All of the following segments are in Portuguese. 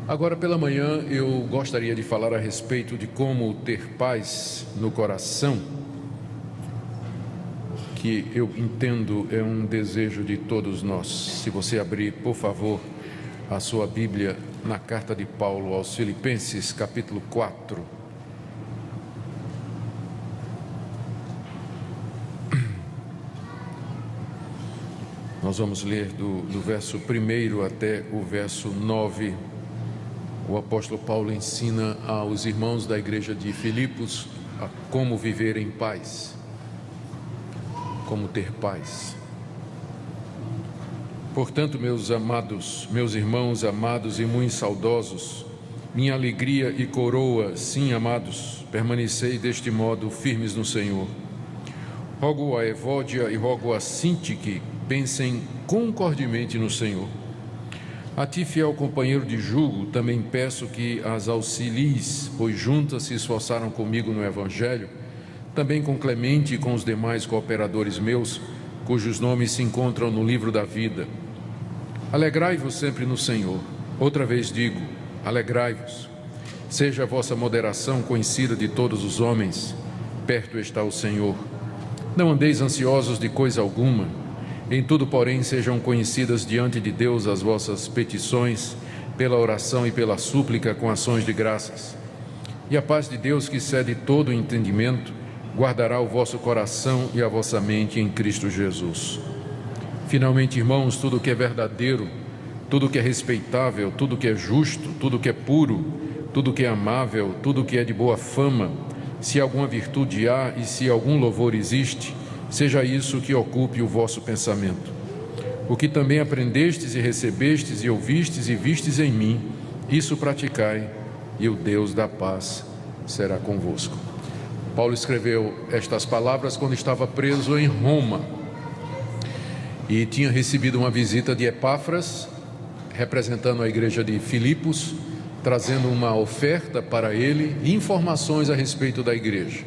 Agora pela manhã eu gostaria de falar a respeito de como ter paz no coração, que eu entendo é um desejo de todos nós. Se você abrir, por favor, a sua Bíblia na carta de Paulo aos Filipenses, capítulo 4. Nós vamos ler do verso 1 até o verso 9. O apóstolo Paulo ensina aos irmãos da igreja de Filipos a como viver em paz, como ter paz. Portanto, meus irmãos amados e muito saudosos, minha alegria e coroa, sim, amados, permanecei deste modo firmes no Senhor. Rogo a Evódia e rogo a Sintique, pensem concordemente no Senhor. A ti, fiel companheiro de jugo, também peço que as auxilies, pois juntas se esforçaram comigo no Evangelho, também com Clemente e com os demais cooperadores meus, cujos nomes se encontram no livro da vida. Alegrai-vos sempre no Senhor. Outra vez digo, alegrai-vos. Seja a vossa moderação conhecida de todos os homens. Perto está o Senhor. Não andeis ansiosos de coisa alguma. Em tudo, porém, sejam conhecidas diante de Deus as vossas petições, pela oração e pela súplica com ações de graças. E a paz de Deus, que excede todo o entendimento, guardará o vosso coração e a vossa mente em Cristo Jesus. Finalmente, irmãos, tudo o que é verdadeiro, tudo o que é respeitável, tudo o que é justo, tudo o que é puro, tudo o que é amável, tudo o que é de boa fama, se alguma virtude há e se algum louvor existe, seja isso que ocupe o vosso pensamento. O que também aprendestes e recebestes e ouvistes e vistes em mim, isso praticai, e o Deus da paz será convosco. Paulo escreveu estas palavras quando estava preso em Roma e tinha recebido uma visita de Epáfras, representando a igreja de Filipos, trazendo uma oferta para ele e informações a respeito da igreja.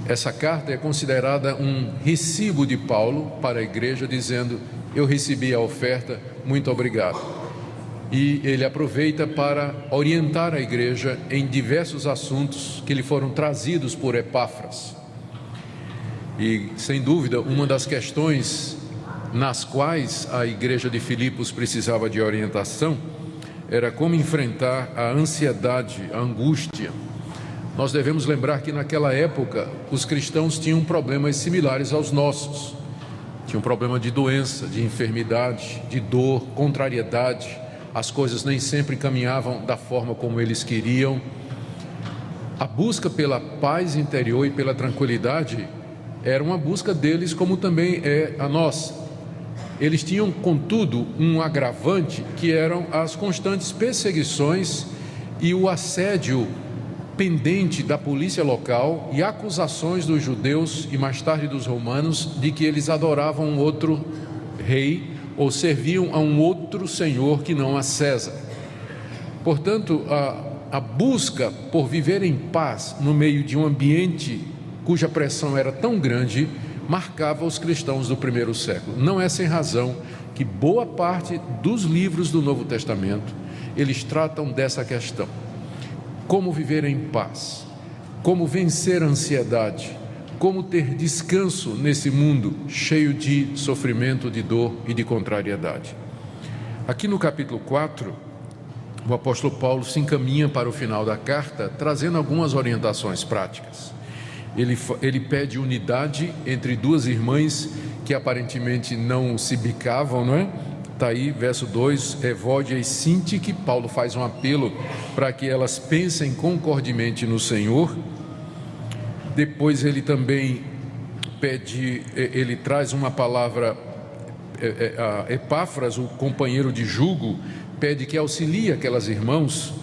Essa carta é considerada um recibo de Paulo para a igreja, dizendo: eu recebi a oferta, muito obrigado. E ele aproveita para orientar a igreja em diversos assuntos que lhe foram trazidos por Epáfras. E, sem dúvida, uma das questões nas quais a igreja de Filipos precisava de orientação era como enfrentar a ansiedade, a angústia. Nós devemos lembrar que naquela época os cristãos tinham problemas similares aos nossos. Tinham problema de doença, de enfermidade, de dor, contrariedade. As coisas nem sempre caminhavam da forma como eles queriam. A busca pela paz interior e pela tranquilidade era uma busca deles, como também é a nossa. Eles tinham, contudo, um agravante, que eram as constantes perseguições e o assédio pendente da polícia local e acusações dos judeus e mais tarde dos romanos de que eles adoravam um outro rei ou serviam a um outro senhor que não a César. Portanto, a busca por viver em paz no meio de um ambiente cuja pressão era tão grande marcava os cristãos do primeiro século. Não é sem razão que boa parte dos livros do Novo Testamento eles tratam dessa questão. Como viver em paz, como vencer a ansiedade, como ter descanso nesse mundo cheio de sofrimento, de dor e de contrariedade. Aqui no capítulo 4, o apóstolo Paulo se encaminha para o final da carta, trazendo algumas orientações práticas. Ele pede unidade entre duas irmãs que aparentemente não se bicavam, não é? Está aí, verso 2, Evódia e Sintique. Paulo faz um apelo para que elas pensem concordemente no Senhor. Depois ele também ele traz uma palavra, a Epáfras, o companheiro de jugo, pede que auxilie aquelas irmãs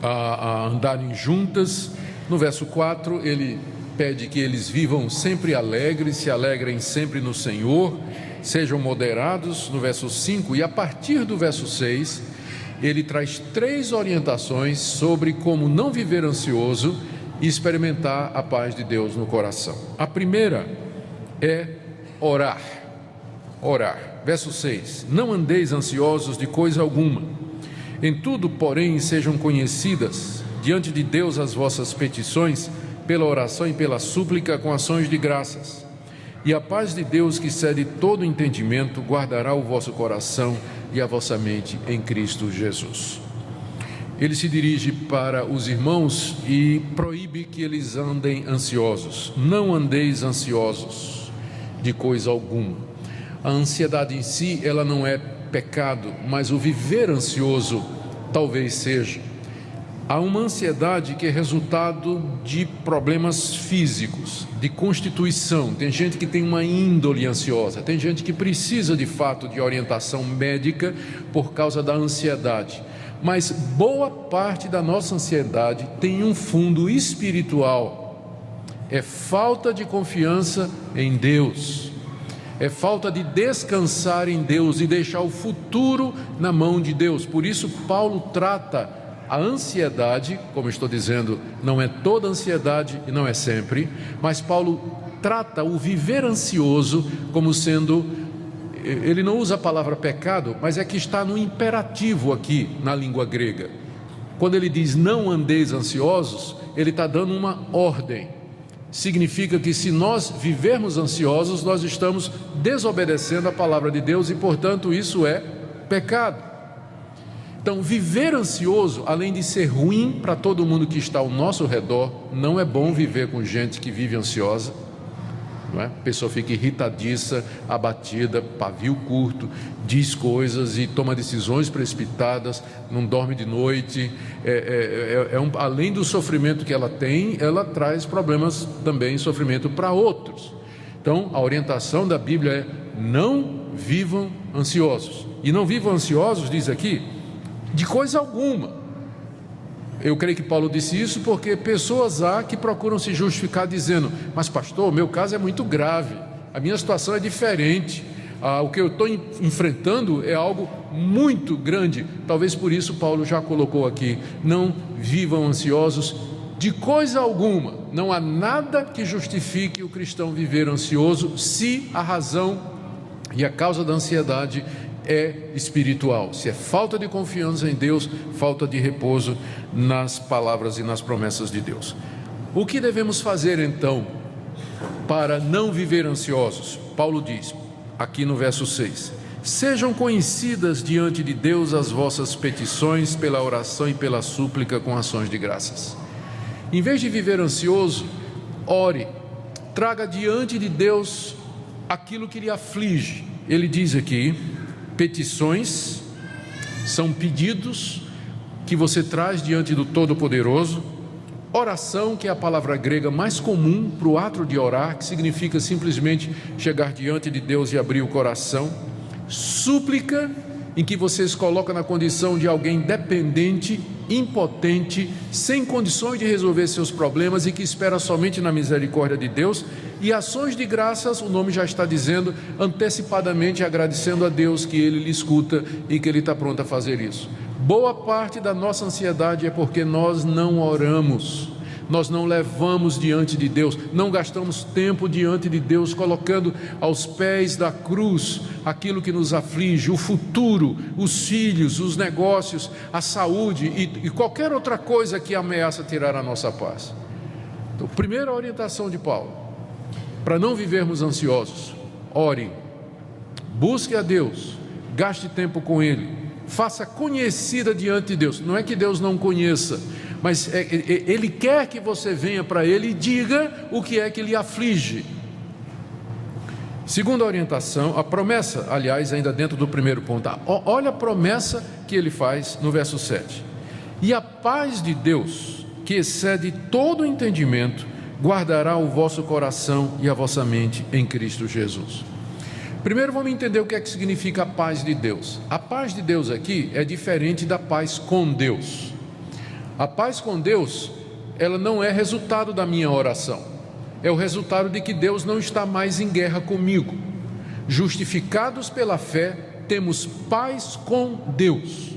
a andarem juntas. No verso 4, ele pede que eles vivam sempre alegres, se alegrem sempre no Senhor, sejam moderados, no verso 5, e a partir do verso 6, ele traz 3 orientações sobre como não viver ansioso e experimentar a paz de Deus no coração. A primeira é orar. orar. Verso 6: não andeis ansiosos de coisa alguma. Em tudo, porém, sejam conhecidas diante de Deus as vossas petições, pela oração e pela súplica com ações de graças. E a paz de Deus, que excede todo entendimento, guardará o vosso coração e a vossa mente em Cristo Jesus. Ele se dirige para os irmãos e proíbe que eles andem ansiosos. Não andeis ansiosos de coisa alguma. A ansiedade em si, ela não é pecado, mas o viver ansioso talvez seja. Há uma ansiedade que é resultado de problemas físicos, de constituição. Tem gente que tem uma índole ansiosa, tem gente que precisa de fato de orientação médica por causa da ansiedade. Mas boa parte da nossa ansiedade tem um fundo espiritual. É falta de confiança em Deus. É falta de descansar em Deus e deixar o futuro na mão de Deus. Por isso Paulo trata a ansiedade, como estou dizendo, não é toda ansiedade e não é sempre, mas Paulo trata o viver ansioso como sendo, ele não usa a palavra pecado, mas é que está no imperativo aqui na língua grega. Quando ele diz não andeis ansiosos, ele está dando uma ordem. Significa que se nós vivermos ansiosos, nós estamos desobedecendo a palavra de Deus e, portanto, isso é pecado. Então, viver ansioso, além de ser ruim para todo mundo que está ao nosso redor, não é bom viver com gente que vive ansiosa, não é? A pessoa fica irritadiça, abatida, pavio curto, diz coisas e toma decisões precipitadas, não dorme de noite. Além do sofrimento que ela tem, ela traz problemas também, sofrimento para outros. Então, a orientação da Bíblia é: não vivam ansiosos. E não vivam ansiosos, diz aqui, de coisa alguma. Eu creio que Paulo disse isso porque pessoas há que procuram se justificar dizendo: mas pastor, o meu caso é muito grave, a minha situação é diferente, o que eu estou enfrentando é algo muito grande. Talvez por isso Paulo já colocou aqui: não vivam ansiosos de coisa alguma. Não há nada que justifique o cristão viver ansioso se a razão e a causa da ansiedade é espiritual, se é falta de confiança em Deus, falta de repouso nas palavras e nas promessas de Deus. O que devemos fazer então para não viver ansiosos? Paulo diz aqui no verso 6: sejam conhecidas diante de Deus as vossas petições pela oração e pela súplica com ações de graças. Em vez de viver ansioso, ore, traga diante de Deus aquilo que lhe aflige. Ele diz aqui: petições são pedidos que você traz diante do Todo-Poderoso. Oração, que é a palavra grega mais comum para o ato de orar, que significa simplesmente chegar diante de Deus e abrir o coração. Súplica, em que você se coloca na condição de alguém dependente, impotente, sem condições de resolver seus problemas e que espera somente na misericórdia de Deus. E ações de graças, o nome já está dizendo, antecipadamente agradecendo a Deus que Ele lhe escuta e que Ele está pronto a fazer isso. Boa parte da nossa ansiedade é porque nós não oramos, nós não levamos diante de Deus, não gastamos tempo diante de Deus, colocando aos pés da cruz aquilo que nos aflige, o futuro, os filhos, os negócios, a saúde e qualquer outra coisa que ameaça tirar a nossa paz. Então, primeira orientação de Paulo: para não vivermos ansiosos, ore, busque a Deus, gaste tempo com Ele, faça conhecida diante de Deus. Não é que Deus não conheça, mas Ele quer que você venha para Ele e diga o que é que lhe aflige. Segunda orientação, a promessa, aliás, ainda dentro do primeiro ponto, olha a promessa que ele faz no verso 7: e a paz de Deus, que excede todo o entendimento, guardará o vosso coração e a vossa mente em Cristo Jesus. Primeiro vamos entender o que é que significa a paz de Deus. A paz de Deus aqui é diferente da paz com Deus. A paz com Deus, ela não é resultado da minha oração, é o resultado de que Deus não está mais em guerra comigo. Justificados pela fé, temos paz com Deus.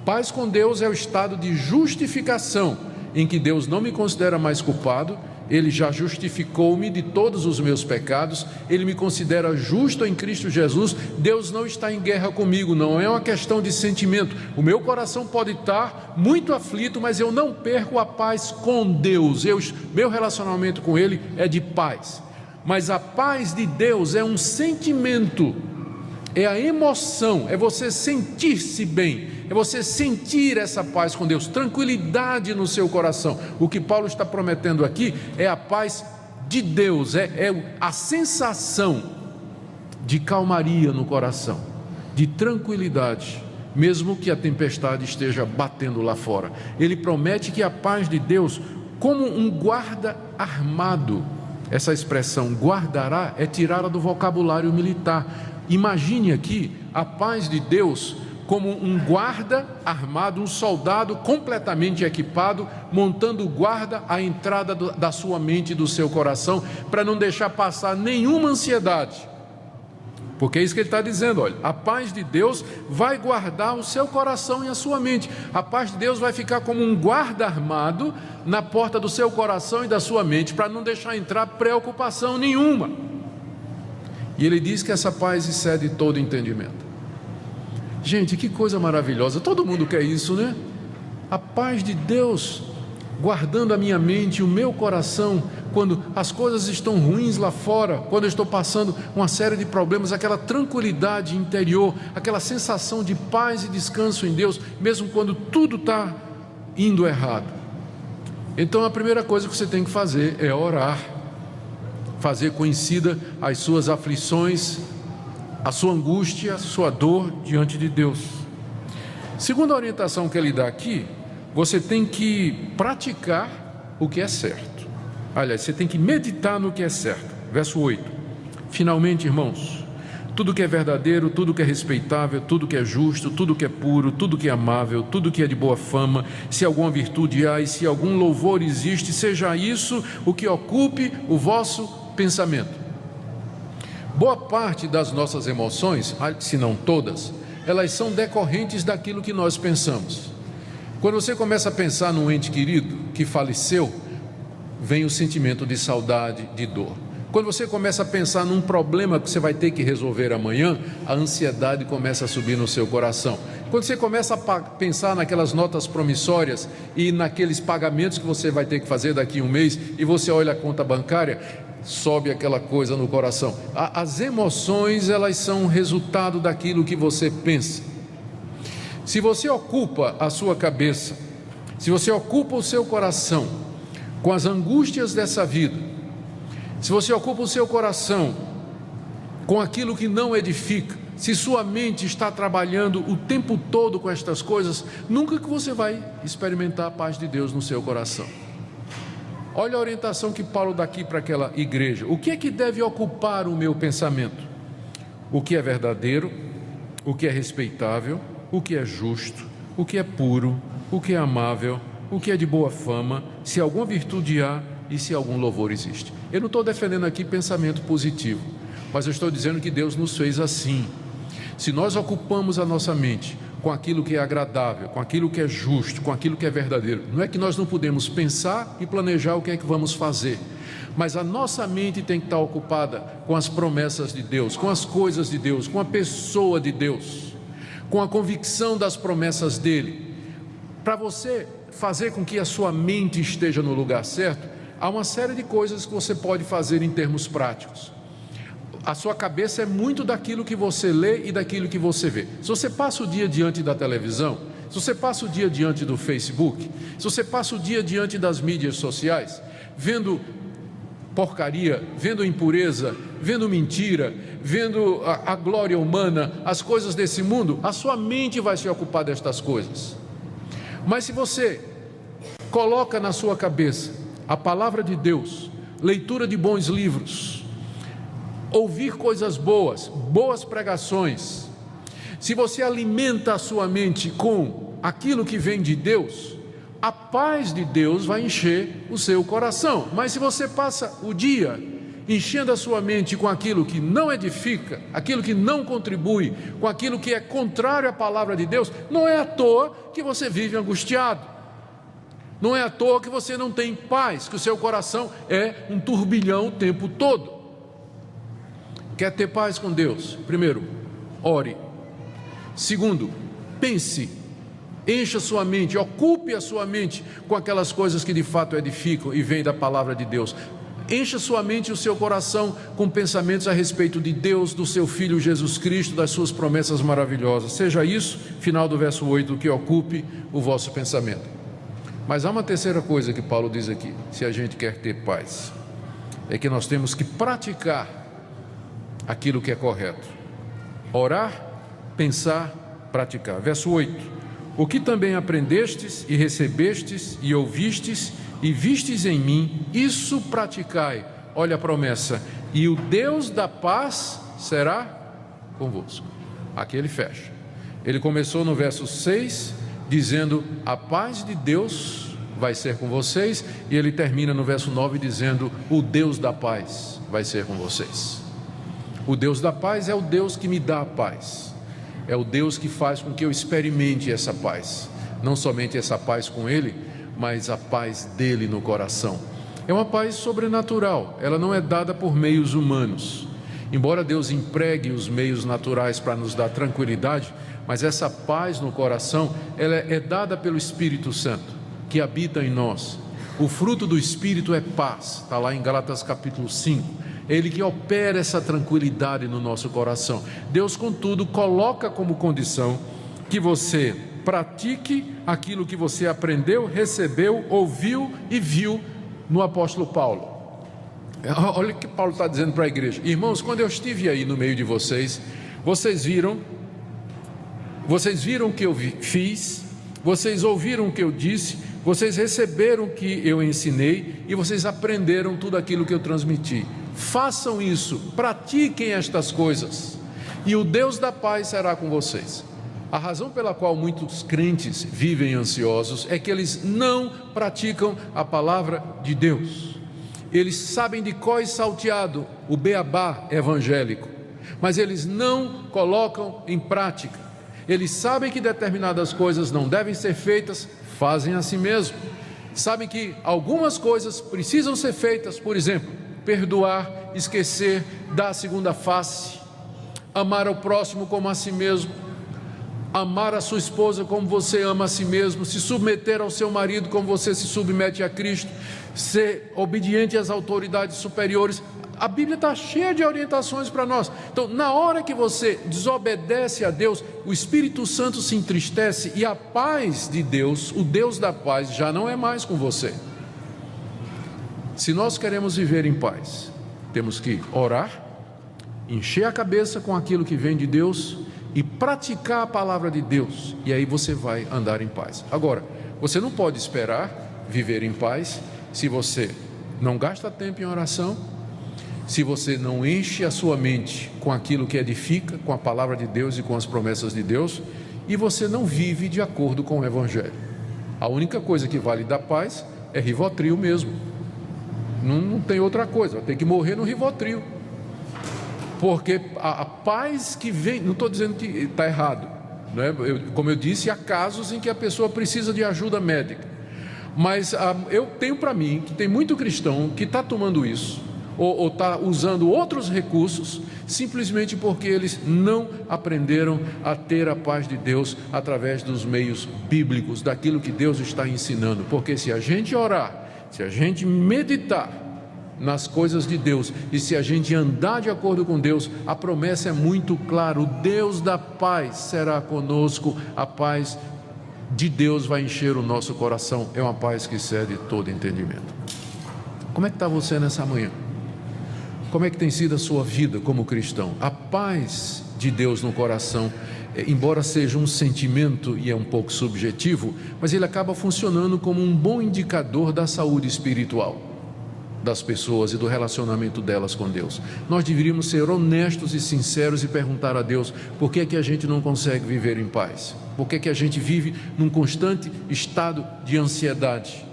Paz com Deus é o estado de justificação, em que Deus não me considera mais culpado Ele já justificou-me de todos os meus pecados, Ele me considera justo em Cristo Jesus. Deus não está em guerra comigo, não é uma questão de sentimento. O meu coração pode estar muito aflito, mas eu não perco a paz com Deus. Meu relacionamento com Ele é de paz. Mas a paz de Deus é um sentimento, é a emoção, é você sentir-se bem, é você sentir essa paz com Deus, tranquilidade no seu coração. O que Paulo está prometendo aqui é a paz de Deus, é a sensação de calmaria no coração, de tranquilidade, mesmo que a tempestade esteja batendo lá fora. Ele promete que a paz de Deus, como um guarda armado, essa expressão guardará é tirada do vocabulário militar. Imagine aqui a paz de Deus como um guarda armado, um soldado completamente equipado, montando guarda à entrada da sua mente e do seu coração, para não deixar passar nenhuma ansiedade. Porque é isso que ele está dizendo, olha, a paz de Deus vai guardar o seu coração e a sua mente. A paz de Deus vai ficar como um guarda armado na porta do seu coração e da sua mente, para não deixar entrar preocupação nenhuma. E ele diz que essa paz excede todo entendimento. Gente, que coisa maravilhosa, todo mundo quer isso, né? A paz de Deus guardando a minha mente e o meu coração, quando as coisas estão ruins lá fora, quando eu estou passando uma série de problemas, aquela tranquilidade interior, aquela sensação de paz e descanso em Deus, mesmo quando tudo está indo errado. Então a primeira coisa que você tem que fazer é orar, fazer conhecida as suas aflições, a sua angústia, a sua dor diante de Deus. Segunda orientação que ele dá aqui, você tem que praticar o que é certo. Aliás, você tem que meditar no que é certo. Verso 8. Finalmente, irmãos, tudo que é verdadeiro, tudo que é respeitável, tudo que é justo, tudo que é puro, tudo que é amável, tudo que é de boa fama, se alguma virtude há e se algum louvor existe, seja isso o que ocupe o vosso pensamento. Boa parte das nossas emoções, se não todas, elas são decorrentes daquilo que nós pensamos. Quando você começa a pensar num ente querido que faleceu, vem o sentimento de saudade, de dor. Quando você começa a pensar num problema que você vai ter que resolver amanhã, a ansiedade começa a subir no seu coração. Quando você começa a pensar naquelas notas promissórias e naqueles pagamentos que você vai ter que fazer daqui a um mês, e você olha a conta bancária, sobe aquela coisa no coração. As emoções, elas são resultado daquilo que você pensa. Se você ocupa a sua cabeça, se você ocupa o seu coração com as angústias dessa vida, se você ocupa o seu coração com aquilo que não edifica, se sua mente está trabalhando o tempo todo com estas coisas, nunca que você vai experimentar a paz de Deus no seu coração. Olha a orientação que Paulo dá aqui para aquela igreja. O que é que deve ocupar o meu pensamento? O que é verdadeiro, o que é respeitável, o que é justo, o que é puro, o que é amável, o que é de boa fama, se alguma virtude há e se algum louvor existe. Eu não estou defendendo aqui pensamento positivo, mas eu estou dizendo que Deus nos fez assim. Se nós ocupamos a nossa mente com aquilo que é agradável, com aquilo que é justo, com aquilo que é verdadeiro, não é que nós não podemos pensar e planejar o que é que vamos fazer, mas a nossa mente tem que estar ocupada com as promessas de Deus, com as coisas de Deus, com a pessoa de Deus, com a convicção das promessas dele. Para você fazer com que a sua mente esteja no lugar certo, há uma série de coisas que você pode fazer em termos práticos. A sua cabeça é muito daquilo que você lê e daquilo que você vê. Se você passa o dia diante da televisão, se você passa o dia diante do Facebook, se você passa o dia diante das mídias sociais, vendo porcaria, vendo impureza, vendo mentira, vendo a glória humana, as coisas desse mundo, a sua mente vai se ocupar destas coisas. Mas se você coloca na sua cabeça a palavra de Deus, leitura de bons livros, ouvir coisas boas, boas pregações, se você alimenta a sua mente com aquilo que vem de Deus, a paz de Deus vai encher o seu coração. Mas se você passa o dia enchendo a sua mente com aquilo que não edifica, aquilo que não contribui, com aquilo que é contrário à palavra de Deus, não é à toa que você vive angustiado. Não é à toa que você não tem paz, que o seu coração é um turbilhão o tempo todo. Quer ter paz com Deus? Primeiro, ore. Segundo, pense, encha sua mente, ocupe a sua mente com aquelas coisas que de fato edificam e vêm da palavra de Deus. Encha sua mente e o seu coração com pensamentos a respeito de Deus, do seu Filho Jesus Cristo, das suas promessas maravilhosas. Seja isso, final do verso 8, que ocupe o vosso pensamento. Mas há uma terceira coisa que Paulo diz aqui, se a gente quer ter paz, é que nós temos que praticar aquilo que é correto. Orar, pensar, praticar. Verso 8: o que também aprendestes e recebestes e ouvistes e vistes em mim, isso praticai. Olha a promessa: e o Deus da paz será convosco. Aqui ele fecha. Ele começou no verso 6, dizendo: a paz de Deus vai ser com vocês, e ele termina no verso 9 dizendo: o Deus da paz vai ser com vocês. O Deus da paz é o Deus que me dá a paz, é o Deus que faz com que eu experimente essa paz, não somente essa paz com Ele, mas a paz dele no coração. É uma paz sobrenatural, ela não é dada por meios humanos, embora Deus empregue os meios naturais para nos dar tranquilidade, mas essa paz no coração, ela é dada pelo Espírito Santo, que habita em nós. O fruto do Espírito é paz, está lá em Gálatas capítulo 5, Ele que opera essa tranquilidade no nosso coração. Deus, contudo, coloca como condição que você pratique aquilo que você aprendeu, recebeu, ouviu e viu no apóstolo Paulo. Olha o que Paulo está dizendo para a igreja: irmãos, quando eu estive aí no meio de vocês, vocês viram o que eu fiz, vocês ouviram o que eu disse, vocês receberam o que eu ensinei e vocês aprenderam tudo aquilo que eu transmiti. Façam isso, pratiquem estas coisas, e o Deus da paz será com vocês. A razão pela qual muitos crentes vivem ansiosos é que eles não praticam a palavra de Deus. Eles sabem de cor e salteado o beabá evangélico, mas eles não colocam em prática. Eles sabem que determinadas coisas não devem ser feitas, fazem a si mesmo. Sabem que algumas coisas precisam ser feitas, por exemplo, perdoar, esquecer, dar a segunda face, amar ao próximo como a si mesmo, amar a sua esposa como você ama a si mesmo, se submeter ao seu marido como você se submete a Cristo, ser obediente às autoridades superiores. A Bíblia está cheia de orientações para nós. Então, na hora que você desobedece a Deus, o Espírito Santo se entristece e a paz de Deus, o Deus da paz, já não é mais com você. Se nós queremos viver em paz, temos que orar, encher a cabeça com aquilo que vem de Deus e praticar a palavra de Deus, e aí você vai andar em paz. Agora, você não pode esperar viver em paz se você não gasta tempo em oração, se você não enche a sua mente com aquilo que edifica, com a palavra de Deus e com as promessas de Deus, e você não vive de acordo com o Evangelho. A única coisa que vale dar paz é Rivotril mesmo. Não tem outra coisa, vai ter que morrer no Rivotril. Porque a paz que vem, não estou dizendo que está errado, não é? Como eu disse, há casos em que a pessoa precisa de ajuda médica, mas eu tenho para mim que tem muito cristão que está tomando isso, ou está usando outros recursos, simplesmente porque eles não aprenderam a ter a paz de Deus através dos meios bíblicos, daquilo que Deus está ensinando. Porque se a gente orar, se a gente meditar nas coisas de Deus e se a gente andar de acordo com Deus, a promessa é muito clara: o Deus da paz será conosco, a paz de Deus vai encher o nosso coração, é uma paz que excede todo entendimento. Como é que está você nessa manhã? Como é que tem sido a sua vida como cristão? A paz de Deus no coração, embora seja um sentimento e é um pouco subjetivo, mas ele acaba funcionando como um bom indicador da saúde espiritual das pessoas e do relacionamento delas com Deus. Nós deveríamos ser honestos e sinceros e perguntar a Deus: por que é que a gente não consegue viver em paz? Por que é que a gente vive num constante estado de ansiedade?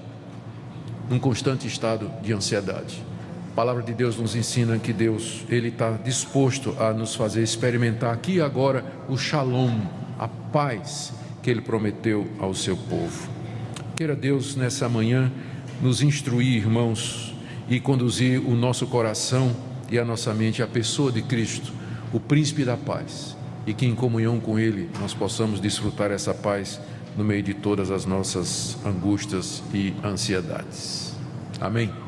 Num constante estado de ansiedade. A palavra de Deus nos ensina que Deus, Ele está disposto a nos fazer experimentar aqui e agora o shalom, a paz que Ele prometeu ao seu povo. Queira Deus, nessa manhã, nos instruir, irmãos, e conduzir o nosso coração e a nossa mente à pessoa de Cristo, o príncipe da paz, e que em comunhão com Ele nós possamos desfrutar essa paz no meio de todas as nossas angústias e ansiedades. Amém?